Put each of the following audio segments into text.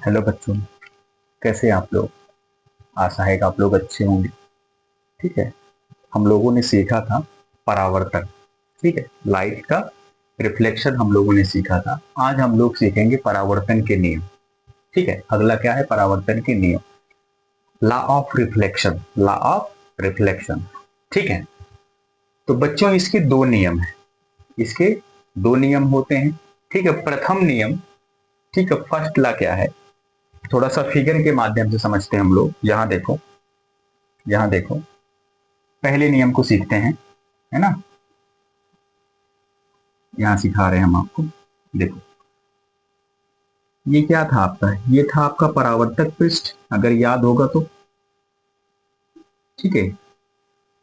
Hello बच्चों, कैसे हैं आप लोग। आशा है कि आप लोग अच्छे होंगे। ठीक है, हम लोगों ने सीखा था परावर्तन। ठीक है, लाइट का रिफ्लेक्शन हम लोगों ने सीखा था। आज हम लोग सीखेंगे परावर्तन के नियम। ठीक है, अगला क्या है? परावर्तन के नियम, law of reflection. Law of reflection. ठीक है, तो बच्चों इसके दो नियम है। इसके दो नियम होते हैं। ठीक है, प्रथम नियम। ठीक है, फर्स्ट लॉ क्या है, थोड़ा सा फिगर के माध्यम से समझते हैं हम लोग। यहाँ देखो, यहाँ देखो, पहले नियम को सीखते हैं, है ना। यहाँ सिखा रहे हैं हम आपको। देखो, ये क्या था आपका? ये था आपका परावर्तक पृष्ठ, अगर याद होगा तो। ठीक है,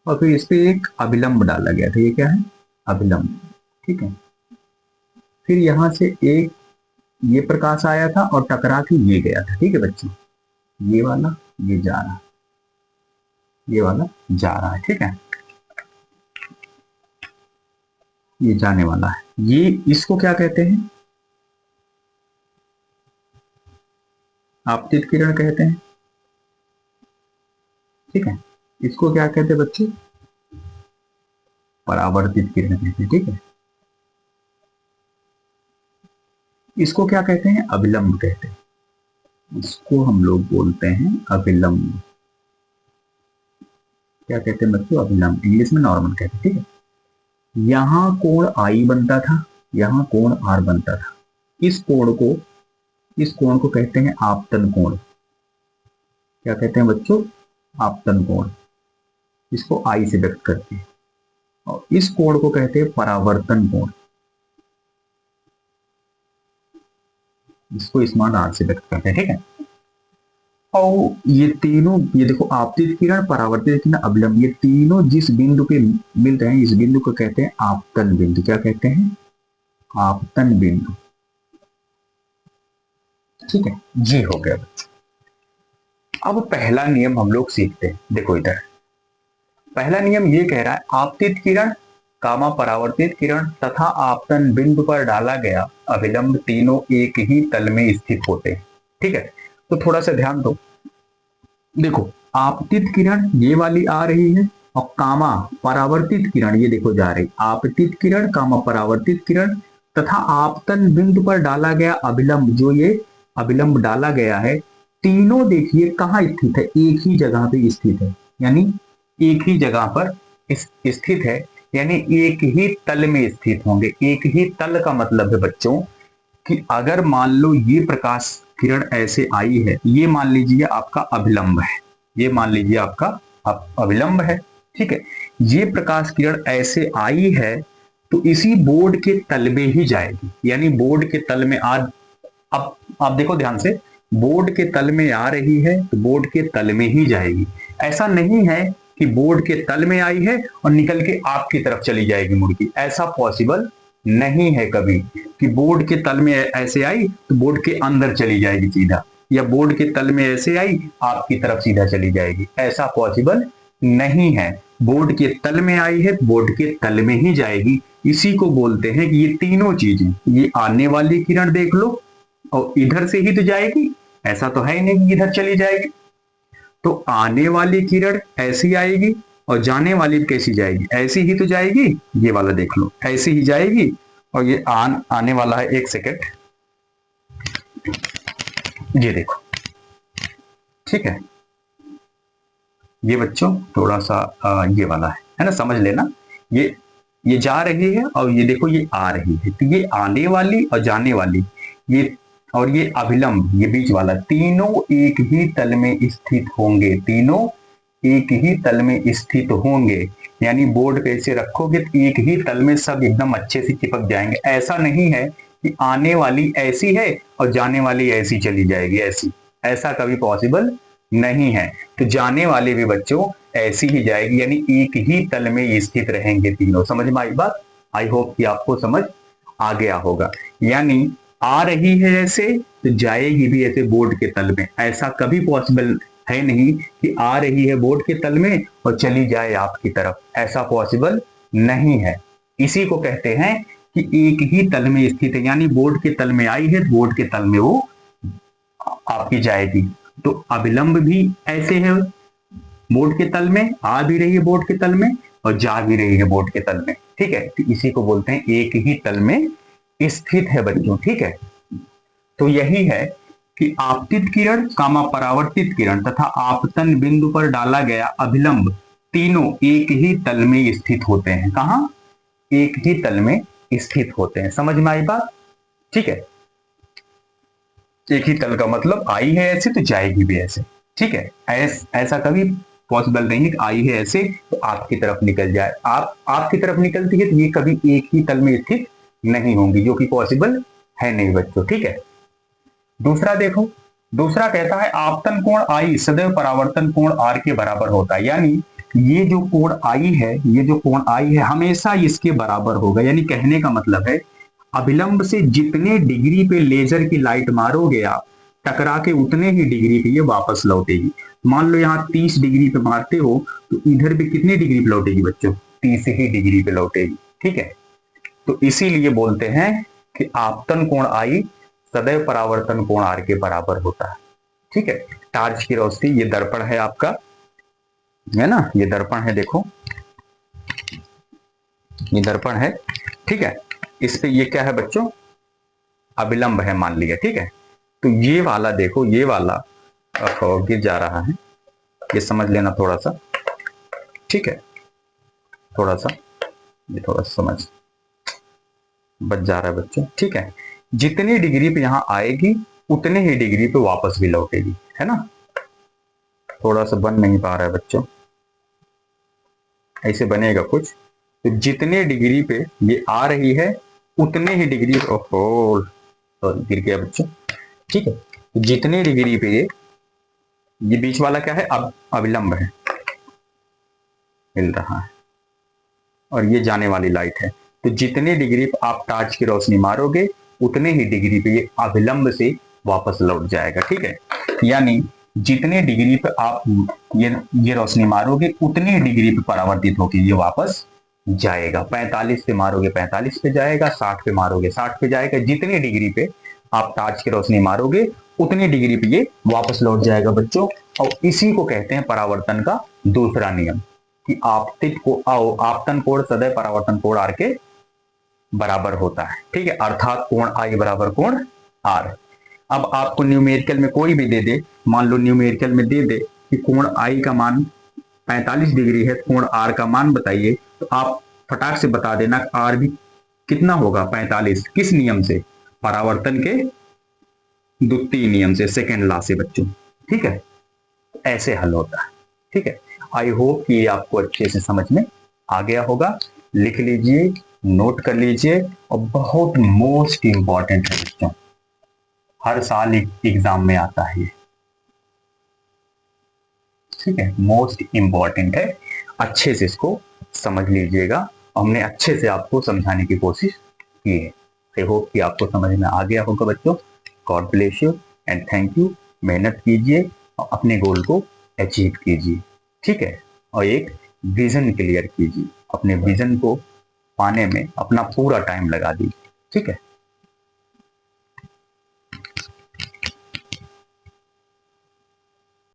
और फिर इस पे एक अभिलंब डाला गया था। ये क्या है? अभिलंब। ठीक है, फिर यहां से एक ये प्रकाश आया था और टकरा के ये गया था। ठीक है बच्चों, ये वाला ये जा रहा, ये वाला जा रहा है। ठीक है, ये जाने वाला है। ये इसको क्या कहते हैं? आपतित किरण कहते हैं। ठीक है, इसको क्या कहते हैं बच्चे? परावर्तित किरण कहते हैं। ठीक है, इसको क्या कहते हैं? अभिलंब कहते हैं। इसको हम लोग बोलते हैं अभिलंब। क्या कहते हैं बच्चों? अभिलंब। इंग्लिश में नॉर्मल कहते हैं। ठीक है, यहां कोण आई बनता था, यहां कोण आर बनता था। इस कोण को, इस कोण को कहते हैं आपतन कोण। क्या कहते हैं बच्चों? आपतन कोण। इसको आई से व्यक्त करते हैं। और इस कोण को कहते हैं परावर्तन कोण। इसको स्मॉल आर से व्यक्त करते हैं। ठीक है, और ये तीनों, ये देखो, आपतित किरण, परावर्तित किरण, अभिलंब, ये तीनों जिस बिंदु पे मिल रहे हैं, इस बिंदु को कहते हैं आपतन बिंदु। क्या कहते हैं? आपतन बिंदु। ठीक है, ये हो गया बच्चों। अब पहला नियम हम लोग सीखते हैं। देखो इधर, पहला नियम ये कह रहा है आपतित किरण, कामा परावर्तित किरण तथा आपतन बिंदु पर डाला गया अभिलंब तीनों एक ही तल में स्थित होते हैं। ठीक है, तो थोड़ा सा ध्यान दो। देखो, आपतित किरण ये वाली आ रही है, और कामा परावर्तित किरण ये देखो जा रही। आपतित किरण, कामा परावर्तित किरण तथा आपतन बिंदु पर डाला गया अभिलंब, जो ये अभिलंब डाला गया है, तीनों देखिए कहाँ स्थित है? एक ही जगह पे स्थित है। यानी एक ही जगह पर स्थित है, यानी एक ही तल में स्थित होंगे। एक ही तल का मतलब है बच्चों कि अगर मान लो ये प्रकाश किरण ऐसे आई है, ये मान लीजिए आपका अभिलंब है, ये मान लीजिए आपका अभिलंब है। ठीक है, ये प्रकाश किरण ऐसे आई है तो इसी बोर्ड के तल में ही जाएगी। यानी बोर्ड के तल में अब आप देखो ध्यान से, बोर्ड के तल में आ रही है तो बोर्ड के तल में ही जाएगी। ऐसा नहीं है कि बोर्ड के तल में आई है और निकल के आपकी तरफ चली जाएगी मुड़ की। ऐसा पॉसिबल नहीं है कभी कि बोर्ड के तल में ऐसे आई तो बोर्ड के अंदर चली जाएगी सीधा, या बोर्ड के तल में ऐसे आई आपकी तरफ सीधा चली जाएगी। ऐसा पॉसिबल नहीं है। बोर्ड के तल में आई है तो बोर्ड के तल में ही जाएगी। इसी को बोलते हैं कि ये तीनों चीजें, ये आने वाली किरण देख लो और इधर से ही तो जाएगी। ऐसा तो है ही नहीं कि इधर चली जाएगी। तो आने वाली किरण ऐसी आएगी और जाने वाली कैसी जाएगी? ऐसी ही तो जाएगी। ये वाला देख लो, ऐसी ही जाएगी। और ये आने वाला है, एक सेकेंड, ये देखो। ठीक है, ये बच्चों थोड़ा सा ये वाला है ना, समझ लेना। ये जा रही है और ये देखो ये आ रही है। तो ये आने वाली और जाने वाली, ये और ये अभिलंब, ये बीच वाला, तीनों एक ही तल में स्थित होंगे। तीनों एक ही तल में स्थित होंगे। यानी बोर्ड पे ऐसे रखोगे तो एक ही तल में सब एकदम अच्छे से चिपक जाएंगे। ऐसा नहीं है कि आने वाली ऐसी है और जाने वाली ऐसी चली जाएगी। ऐसा कभी पॉसिबल नहीं है। तो जाने वाले भी बच्चों ऐसी ही जाएगी, यानी एक ही तल में स्थित रहेंगे तीनों। समझ में आई बात? आई होप कि आपको समझ आ गया होगा। यानी आ रही है ऐसे तो जाएगी भी ऐसे बोर्ड के तल में। ऐसा कभी पॉसिबल है नहीं कि आ रही है बोर्ड के तल में और चली जाए आपकी तरफ। ऐसा पॉसिबल नहीं है। इसी को कहते हैं कि एक ही तल में स्थित है। यानी बोर्ड के तल में आई है तो बोर्ड के तल में वो आपकी जाएगी। तो अभिलंब भी ऐसे है, बोर्ड के तल में, आ भी रही है बोर्ड के तल में और जा भी रही है बोर्ड के तल में। ठीक है, तो इसी को बोलते हैं एक ही तल में स्थित है बच्चों। ठीक है, तो यही है कि आपतित किरण, कामा परावर्तित किरण तथा आपतन बिंदु पर डाला गया अभिलंब तीनों एक ही तल में स्थित होते हैं। कहां? एक ही तल में स्थित होते हैं। समझ में आई बात? ठीक है, एक ही तल का मतलब आई है ऐसे तो जाएगी भी ऐसे। ठीक है, ऐसा कभी पॉसिबल नहीं है कि आई है ऐसे तो आपकी तरफ निकल जाए, आपकी तरफ निकलती है तो ये कभी एक ही तल में स्थित नहीं होंगी, जो कि पॉसिबल है नहीं बच्चों। ठीक है, दूसरा देखो, दूसरा कहता है आपतन कोण आई सदैव परावर्तन कोण आर के बराबर होता है। यानी ये जो कोण आई है, ये जो कोण आई है हमेशा इसके बराबर होगा। यानी कहने का मतलब है अभिलंब से जितने डिग्री पे लेजर की लाइट मारोगे आप, टकरा के उतने ही डिग्री पे ये वापस लौटेगी। मान लो यहाँ 30 डिग्री पे मारते हो तो इधर भी कितने डिग्री पे लौटेगी बच्चों? 30 ही डिग्री पे लौटेगी। ठीक है, तो इसीलिए बोलते हैं कि आपतन कोण आई सदैव परावर्तन कोण आर के बराबर होता है। ठीक है, टार्च की रोशनी, ये दर्पण है आपका, है ना, ये दर्पण है, देखो ये दर्पण है। ठीक है, इस पे ये क्या है बच्चों? अभिलंब है मान लिया। ठीक है, तो ये वाला देखो, ये वाला गिर जा रहा है, ये समझ लेना थोड़ा सा। ठीक है, थोड़ा सा ये थोड़ा सा समझ बच जा रहा है बच्चों। ठीक है, जितनी डिग्री पे यहां आएगी उतने ही डिग्री पे वापस भी लौटेगी, है ना। थोड़ा सा बन नहीं पा रहा है बच्चों, ऐसे बनेगा कुछ। तो जितने डिग्री पे ये आ रही है उतने ही डिग्री, ओहो सॉरी गिर गया बच्चों। ठीक है, तो जितने डिग्री पे ये बीच वाला क्या है? अब अभिलंब है, मिल रहा है, और ये जाने वाली लाइट है। तो जितने डिग्री पे आप टार्च की रोशनी मारोगे उतने ही डिग्री पे ये अभिलंब से वापस लौट जाएगा। ठीक है, यानी जितने डिग्री पे आप ये रोशनी मारोगे उतने डिग्री पे परावर्तित होकर ये वापस जाएगा। 45 पे मारोगे 45 पे जाएगा, 60 पे मारोगे 60 पे जाएगा। जितने डिग्री पे आप टार्च की रोशनी मारोगे उतनी डिग्री पे ये वापस लौट जाएगा बच्चों। और इसी को कहते हैं परावर्तन का दूसरा नियम, कि आपतन कोण सदैव परावर्तन कोण आर के बराबर होता है। ठीक है, अर्थात कोण आई बराबर कोण आर। अब आपको न्यूमेरिकल में कोई भी दे दे, मान लो न्यूमेरिकल में दे दे कि कोण आई का मान 45 डिग्री है, कोण आर का मान बताइए, तो आप फटाक से बता देना आर भी कितना होगा? 45। किस नियम से? परावर्तन के द्वितीय नियम से, सेकेंड लॉ से बच्चों। ठीक है, ऐसे हल होता है। ठीक है, आई होप कि आपको अच्छे से समझ में आ गया होगा। लिख लीजिए, नोट कर लीजिए, और बहुत मोस्ट इंपॉर्टेंट है बच्चों, हर साल एग्जाम में आता है ये। ठीक है, मोस्ट इंपॉर्टेंट है, अच्छे से इसको समझ लीजिएगा। हमने अच्छे से आपको समझाने की कोशिश की है। आई होप कि आपको समझ में आ गया होगा बच्चों। God bless you and thank you. मेहनत कीजिए और अपने गोल को अचीव कीजिए। ठीक है, और एक विजन क्लियर कीजिए, अपने विजन को पाने में अपना पूरा टाइम लगा दीजिए। ठीक है।